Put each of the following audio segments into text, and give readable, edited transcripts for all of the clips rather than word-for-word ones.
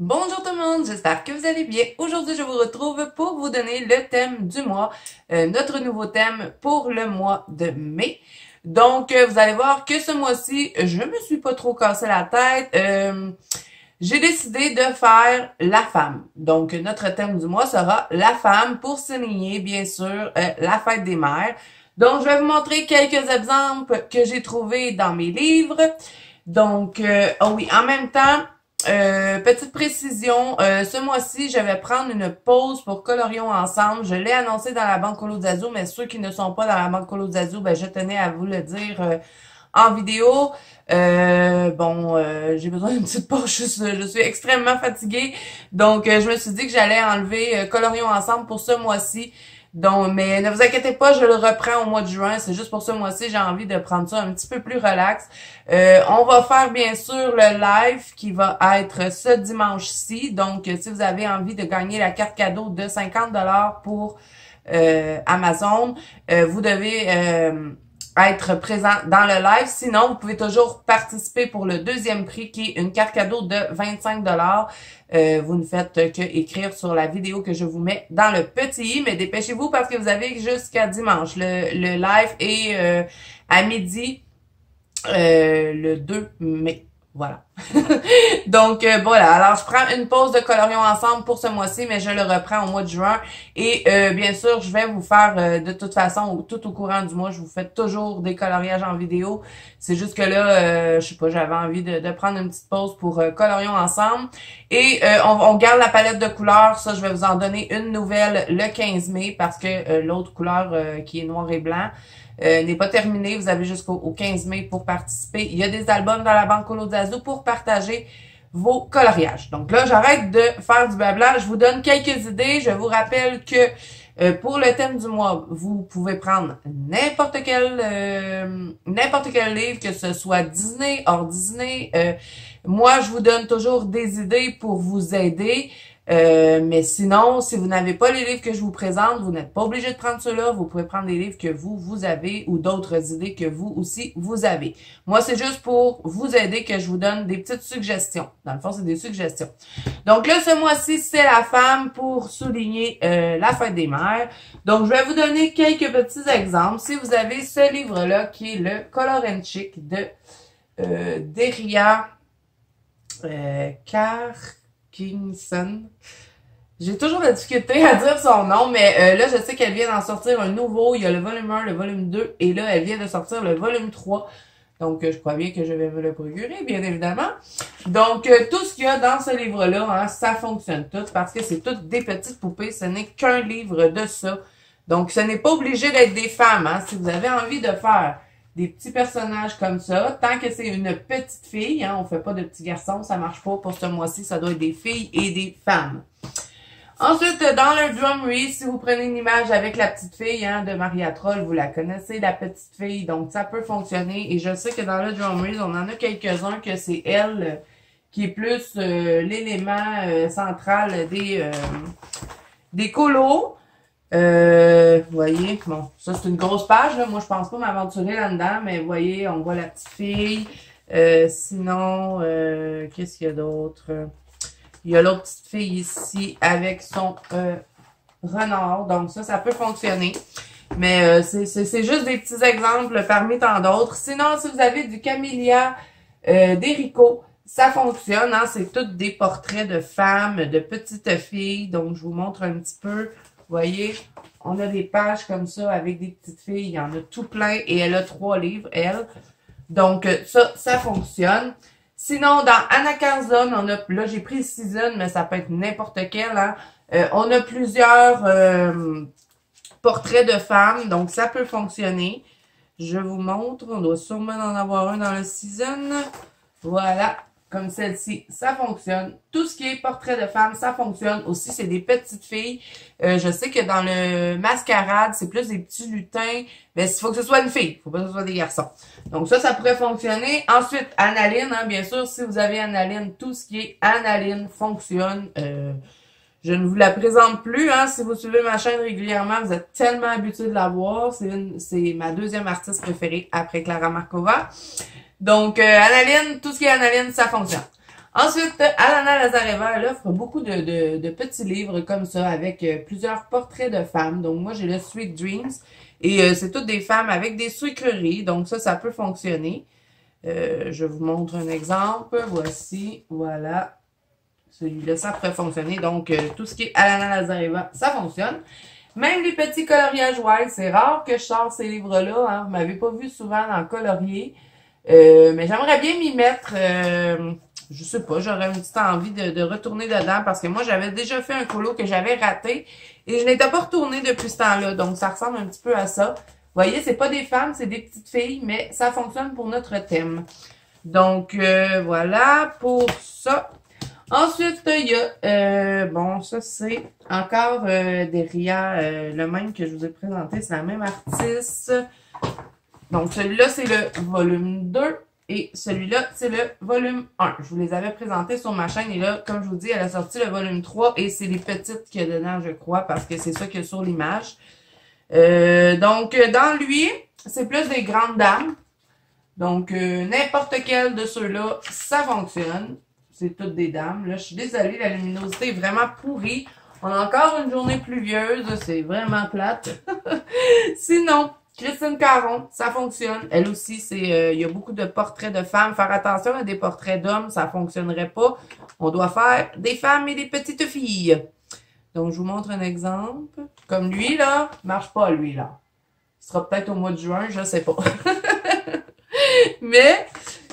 Bonjour tout le monde, j'espère que vous allez bien. Aujourd'hui, je vous retrouve pour vous donner le thème du mois, notre nouveau thème pour le mois de mai. Donc, vous allez voir que ce mois-ci, je me suis pas trop cassé la tête. J'ai décidé de faire la femme. Donc, notre thème du mois sera la femme pour souligner, bien sûr, la fête des mères. Donc, je vais vous montrer quelques exemples que j'ai trouvés dans mes livres. Donc, oh oui, en même temps, petite précision, ce mois-ci, je vais prendre une pause pour Colorions ensemble. Je l'ai annoncé dans la Banque Colo Zazo, mais ceux qui ne sont pas dans la Banque Colo Zazo, ben, je tenais à vous le dire en vidéo. J'ai besoin d'une petite pause, je suis extrêmement fatiguée. Donc, je me suis dit que j'allais enlever Colorions ensemble pour ce mois-ci. Donc, mais ne vous inquiétez pas, je le reprends au mois de juin. C'est juste pour ce mois-ci, j'ai envie de prendre ça un petit peu plus relax. On va faire bien sûr le live qui va être ce dimanche-ci. Donc, si vous avez envie de gagner la carte cadeau de 50$ pour Amazon, vous devez être présent dans le live. Sinon, vous pouvez toujours participer pour le deuxième prix qui est une carte cadeau de 25$. Vous ne faites que écrire sur la vidéo que je vous mets dans le petit i, mais dépêchez-vous parce que vous avez jusqu'à dimanche. Le live est à midi le 2 mai. Voilà. Donc, voilà. Alors, je prends une pause de Colorions ensemble pour ce mois-ci, mais je le reprends au mois de juin. Et bien sûr, je vais vous faire, de toute façon, tout au courant du mois, je vous fais toujours des coloriages en vidéo. C'est juste que là, je sais pas, j'avais envie de prendre une petite pause pour Colorions ensemble. Et on garde la palette de couleurs. Ça, je vais vous en donner une nouvelle le 15 mai parce que l'autre couleur qui est noir et blanc, n'est pas terminé. Vous avez jusqu'au 15 mai pour participer. Il y a des albums dans la Banque Colo Zazo pour partager vos coloriages. Donc là, j'arrête de faire du blabla. Je vous donne quelques idées. Je vous rappelle que pour le thème du mois, vous pouvez prendre n'importe quel livre, que ce soit Disney, hors Disney. Moi, je vous donne toujours des idées pour vous aider. Mais sinon, si vous n'avez pas les livres que je vous présente, vous n'êtes pas obligé de prendre ceux-là. Vous pouvez prendre des livres que vous avez ou d'autres idées que vous aussi, vous avez. Moi, c'est juste pour vous aider que je vous donne des petites suggestions. Dans le fond, c'est des suggestions. Donc là, ce mois-ci, c'est la femme pour souligner la fête des mères. Donc, je vais vous donner quelques petits exemples. Si vous avez ce livre-là, qui est le Color and Chic de Deria Carkinson. J'ai toujours la difficulté à dire son nom, mais là, je sais qu'elle vient d'en sortir un nouveau. Il y a le volume 1, le volume 2, et là, elle vient de sortir le volume 3. Donc, je crois bien que je vais me le procurer, bien évidemment. Donc, tout ce qu'il y a dans ce livre-là, hein, ça fonctionne tout, parce que c'est toutes des petites poupées. Ce n'est qu'un livre de ça. Donc, ce n'est pas obligé d'être des femmes. Hein. Si vous avez envie de faire des petits personnages comme ça, tant que c'est une petite fille, hein, on fait pas de petits garçons, ça marche pas pour ce mois-ci, ça doit être des filles et des femmes. Ensuite, dans le Drumry, si vous prenez une image avec la petite fille hein, de Maria Troll, vous la connaissez, la petite fille, donc ça peut fonctionner. Et je sais que dans le Drumry, on en a quelques-uns que c'est elle qui est plus l'élément central des colos. Vous voyez, bon, ça c'est une grosse page, là. Moi je pense pas m'aventurer là-dedans, mais vous voyez, on voit la petite fille. Sinon, qu'est-ce qu'il y a d'autre? Il y a l'autre petite fille ici avec son renard, donc ça peut fonctionner. Mais c'est juste des petits exemples parmi tant d'autres. Sinon, si vous avez du Camélia d'Erico, ça fonctionne, hein? C'est toutes des portraits de femmes, de petites filles, donc je vous montre un petit peu. Vous voyez, on a des pages comme ça avec des petites filles. Il y en a tout plein et elle a 3 livres, elle. Donc, ça fonctionne. Sinon, dans Anacarzone, on a, là j'ai pris Season, mais ça peut être n'importe quel. Hein. On a plusieurs portraits de femmes, donc ça peut fonctionner. Je vous montre, on doit sûrement en avoir un dans le Season. Voilà. Comme celle-ci, ça fonctionne. Tout ce qui est portrait de femme, ça fonctionne. Aussi, c'est des petites filles. Je sais que dans le mascarade, c'est plus des petits lutins. Mais il faut que ce soit une fille. Il faut pas que ce soit des garçons. Donc ça pourrait fonctionner. Ensuite, Analine, hein, bien sûr, si vous avez Analine, tout ce qui est Analine fonctionne. Je ne vous la présente plus. Hein, si vous suivez ma chaîne régulièrement, vous êtes tellement habitués de la voir. C'est ma deuxième artiste préférée après Clara Markova. Donc, Analine, tout ce qui est Analine, ça fonctionne. Ensuite, Alana Lazareva, elle offre beaucoup de petits livres comme ça avec plusieurs portraits de femmes. Donc, moi, j'ai le Sweet Dreams et c'est toutes des femmes avec des sucreries. Donc, ça peut fonctionner. Je vous montre un exemple. Voici, voilà. Celui-là, ça pourrait fonctionner. Donc, tout ce qui est Alana Lazareva, ça fonctionne. Même les petits coloriages wild, c'est rare que je sors ces livres-là. Hein. Vous m'avez pas vu souvent dans le colorier. Mais j'aimerais bien m'y mettre... je sais pas, j'aurais une petite envie de retourner dedans parce que moi, j'avais déjà fait un colo que j'avais raté et je n'étais pas retournée depuis ce temps-là. Donc, ça ressemble un petit peu à ça. Vous voyez, c'est pas des femmes, c'est des petites filles, mais ça fonctionne pour notre thème. Donc, voilà pour ça. Ensuite, il y a, bon, ça c'est encore des Ria, le même que je vous ai présenté, c'est la même artiste. Donc, celui-là, c'est le volume 2 et celui-là, c'est le volume 1. Je vous les avais présentés sur ma chaîne et là, comme je vous dis, elle a sorti le volume 3 et c'est les petites qu'il y a dedans, je crois, parce que c'est ça qu'il y a sur l'image. Donc, dans lui, c'est plus des grandes dames. Donc, n'importe quel de ceux-là, ça fonctionne. C'est toutes des dames. Là, je suis désolée, la luminosité est vraiment pourrie. On a encore une journée pluvieuse. C'est vraiment plate. Sinon, Christine Caron, ça fonctionne. Elle aussi, il y a beaucoup de portraits de femmes. Faire attention à des portraits d'hommes, ça fonctionnerait pas. On doit faire des femmes et des petites filles. Donc, je vous montre un exemple. Comme lui, là, marche pas, lui, là. Ce sera peut-être au mois de juin, je sais pas. Mais,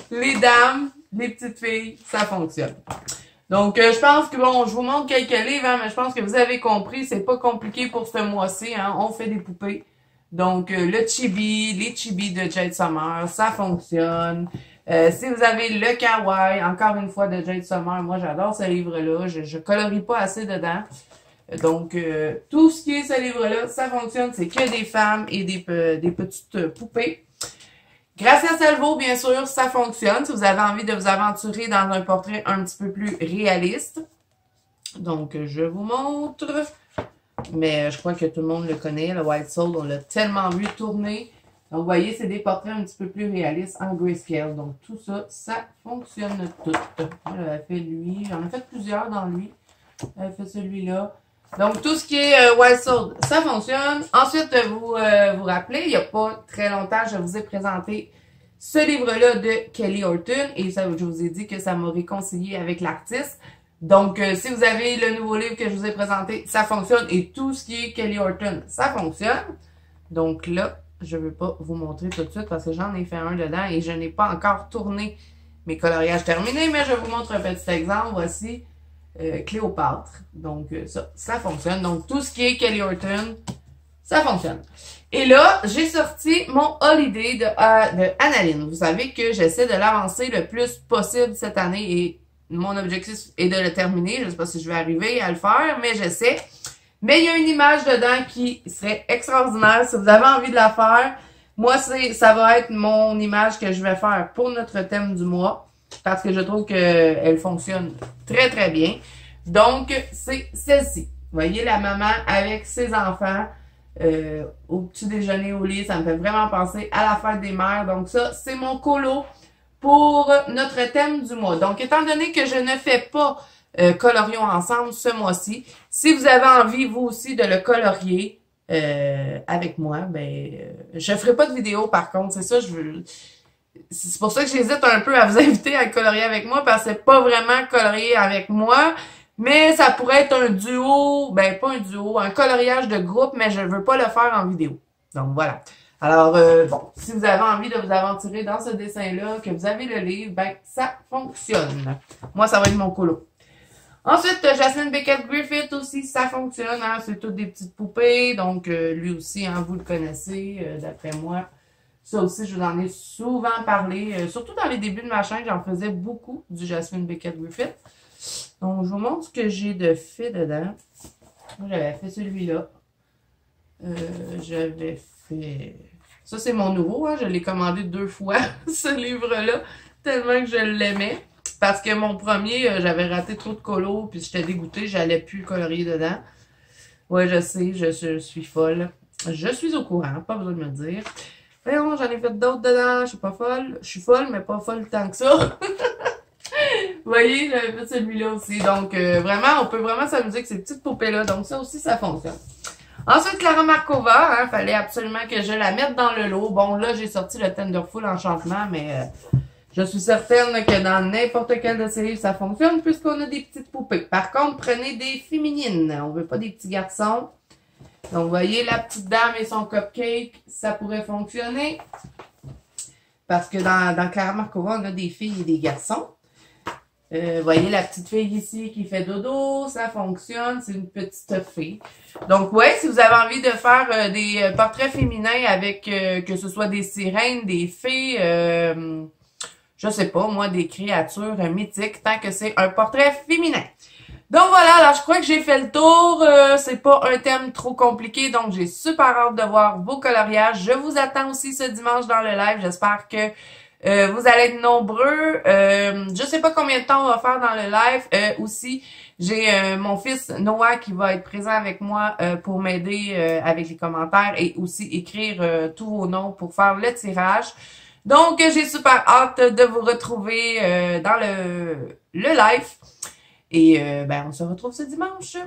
les dames, les petites filles, ça fonctionne. Donc, je pense que, bon, je vous montre quelques livres, hein, mais je pense que vous avez compris, c'est pas compliqué pour ce mois-ci, hein, on fait des poupées. Donc, le chibi, les chibis de Jade Summer, ça fonctionne. Si vous avez le kawaii, encore une fois, de Jade Summer, moi, j'adore ce livre-là, je colorie pas assez dedans. Donc, tout ce qui est ce livre-là, ça fonctionne, c'est que des femmes et des petites poupées. Gracia Selvaud, bien sûr, ça fonctionne si vous avez envie de vous aventurer dans un portrait un petit peu plus réaliste. Donc, je vous montre. Mais je crois que tout le monde le connaît, le White Soul, on l'a tellement vu tourner. Donc, vous voyez, c'est des portraits un petit peu plus réalistes en grayscale. Donc, tout ça, ça fonctionne tout. Moi, j'avais fait lui, j'en ai fait plusieurs dans lui. J'avais fait celui-là. Donc, tout ce qui est White Soul, ça fonctionne. Ensuite, vous vous rappelez, il n'y a pas très longtemps, je vous ai présenté ce livre-là de Kelly Horton. Et ça, je vous ai dit que ça m'a réconcilié avec l'artiste. Donc, si vous avez le nouveau livre que je vous ai présenté, ça fonctionne. Et tout ce qui est Kelly Horton, ça fonctionne. Donc là, je ne veux pas vous montrer tout de suite parce que j'en ai fait un dedans et je n'ai pas encore tourné mes coloriages terminés. Mais je vous montre un petit exemple. Voici Cléopâtre. Donc, ça fonctionne. Donc, tout ce qui est Kelly Horton, ça fonctionne. Et là, j'ai sorti mon Holiday de Analine. Vous savez que j'essaie de l'avancer le plus possible cette année et mon objectif est de le terminer. Je ne sais pas si je vais arriver à le faire, mais j'essaie. Mais il y a une image dedans qui serait extraordinaire. Si vous avez envie de la faire, moi, ça va être mon image que je vais faire pour notre thème du mois. Parce que je trouve qu'elle fonctionne très, très bien. Donc, c'est celle-ci. Vous voyez la maman avec ses enfants au petit déjeuner au lit. Ça me fait vraiment penser à la fête des mères. Donc ça, c'est mon colo pour notre thème du mois. Donc, étant donné que je ne fais pas colorions ensemble ce mois-ci, si vous avez envie, vous aussi, de le colorier avec moi, je ferai pas de vidéo par contre. C'est ça, c'est pour ça que j'hésite un peu à vous inviter à colorier avec moi, parce que c'est pas vraiment colorier avec moi, mais ça pourrait être un duo, pas un duo, un coloriage de groupe, mais je veux pas le faire en vidéo. Donc voilà. Alors, bon, si vous avez envie de vous aventurer dans ce dessin-là, que vous avez le livre, ça fonctionne. Moi, ça va être mon colo. Ensuite, Jasmine Beckett Griffith aussi, ça fonctionne, hein, c'est toutes des petites poupées, donc lui aussi, hein, vous le connaissez, d'après moi. Ça aussi, je vous en ai souvent parlé, surtout dans les débuts de ma chaîne, j'en faisais beaucoup du Jasmine Beckett Griffith. Donc, je vous montre ce que j'ai de fait dedans. Moi, j'avais fait celui-là. J'avais fait... Ça, c'est mon nouveau, hein, je l'ai commandé 2 fois, ce livre-là, tellement que je l'aimais. Parce que mon premier, j'avais raté trop de colos, puis j'étais dégoûtée, j'allais plus colorier dedans. Ouais, je sais, je suis folle. Je suis au courant, pas besoin de me le dire. Voyons, j'en ai fait d'autres dedans, je suis pas folle. Je suis folle, mais pas folle tant que ça. Vous voyez, j'avais fait celui-là aussi. Donc, vraiment, on peut vraiment s'amuser avec ces petites poupées-là. Donc, ça aussi, ça fonctionne. Ensuite, Clara Markova, hein, fallait absolument que je la mette dans le lot. Bon, là, j'ai sorti le Tenderful Enchantement, mais je suis certaine que dans n'importe quel de ces livres, ça fonctionne puisqu'on a des petites poupées. Par contre, prenez des féminines. On veut pas des petits garçons. Donc, vous voyez, la petite dame et son cupcake, ça pourrait fonctionner. Parce que dans Clara Markova, on a des filles et des garçons. Vous voyez la petite fille ici qui fait dodo, ça fonctionne, c'est une petite fille. Donc, ouais, si vous avez envie de faire des portraits féminins avec, que ce soit des sirènes, des fées, je sais pas, moi, des créatures mythiques, tant que c'est un portrait féminin. Donc voilà, alors je crois que j'ai fait le tour. C'est pas un thème trop compliqué, donc j'ai super hâte de voir vos coloriages. Je vous attends aussi ce dimanche dans le live. J'espère que vous allez être nombreux. Je sais pas combien de temps on va faire dans le live. Aussi, j'ai mon fils Noah qui va être présent avec moi pour m'aider avec les commentaires et aussi écrire tous vos noms pour faire le tirage. Donc, j'ai super hâte de vous retrouver dans le live. Et ben, on se retrouve ce dimanche.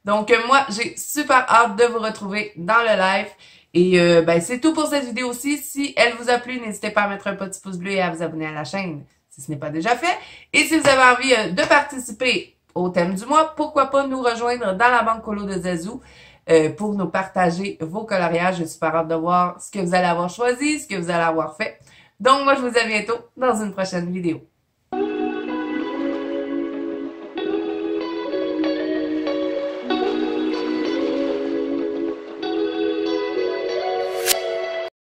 Donc, moi, j'ai super hâte de vous retrouver dans le live. Et ben, c'est tout pour cette vidéo-ci. Si elle vous a plu, n'hésitez pas à mettre un petit pouce bleu et à vous abonner à la chaîne si ce n'est pas déjà fait. Et si vous avez envie de participer au thème du mois, pourquoi pas nous rejoindre dans la banque colo de Zazou pour nous partager vos coloriages. J'ai super hâte de voir ce que vous allez avoir choisi, ce que vous allez avoir fait. Donc, moi, je vous dis à bientôt dans une prochaine vidéo.